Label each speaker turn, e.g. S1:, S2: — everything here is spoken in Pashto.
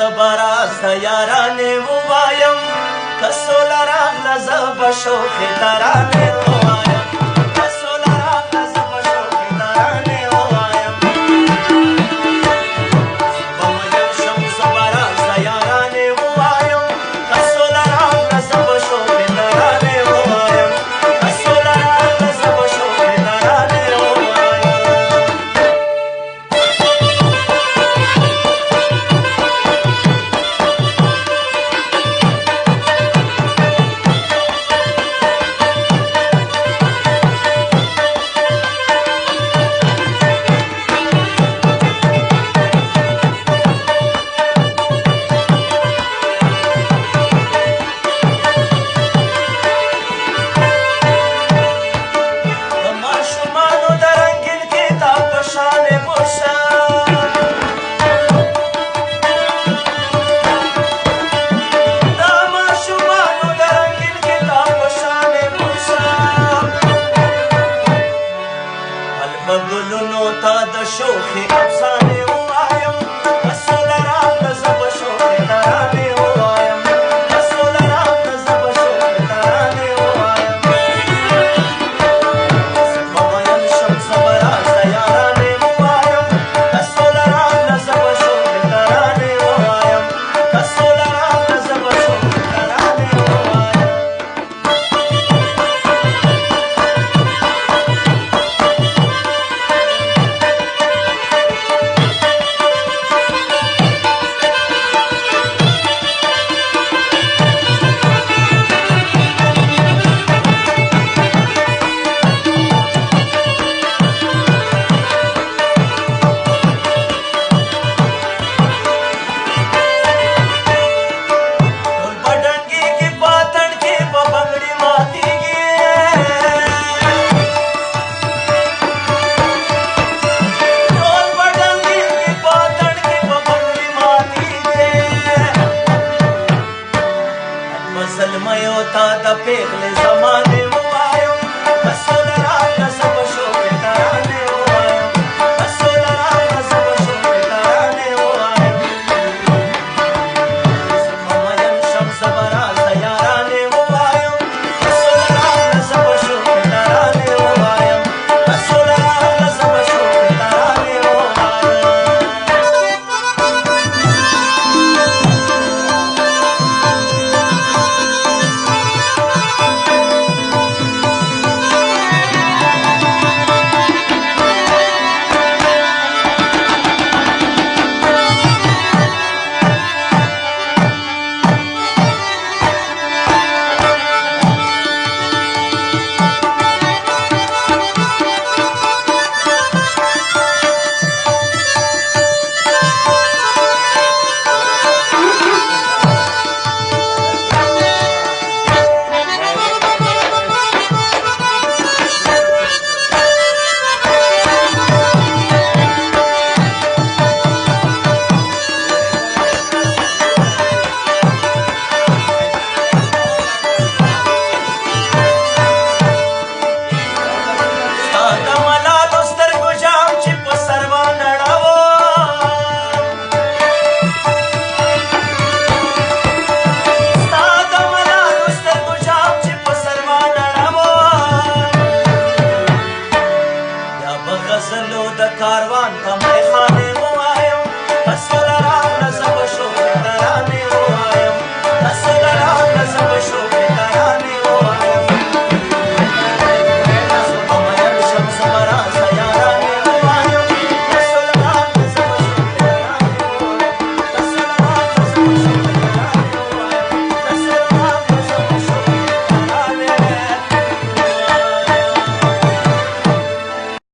S1: زبراز د یارانې ووایم که سوله راغله زه به شوخې ترانې ووایم که سوله راغله زه به شوخې ترانې ووایم به مین شم زبراز د یارانې ووایم که سوله راغله زه به شوخې ترانې ووایم که سوله راغله زه به شوخې ترانې ګلونو ته د شوخې افسانې ووایم که سوله راغله زه به شوخې ترانې ووایم که سوله راغله زه به شوخې ترانې ووایم به مین شم زه به راز د یارانې ووایم که سوله راغله زه به شوخې ترانې ووایم که سوله راغله زه به شوخې ترانې ووایم زلمیو تا د پیغلې زمانې ووایم که سوله راغله زه به شوخې ترانې ووایم که سوله راغله زه به شوخې ترانې ووایم به مین شم زه به راز د یارانې ووایم که سوله راغله زه به شوخې ترانې ووایم که سوله راغله زه به شوخې ترانې ووایم غزلو د کاروان ته میخانې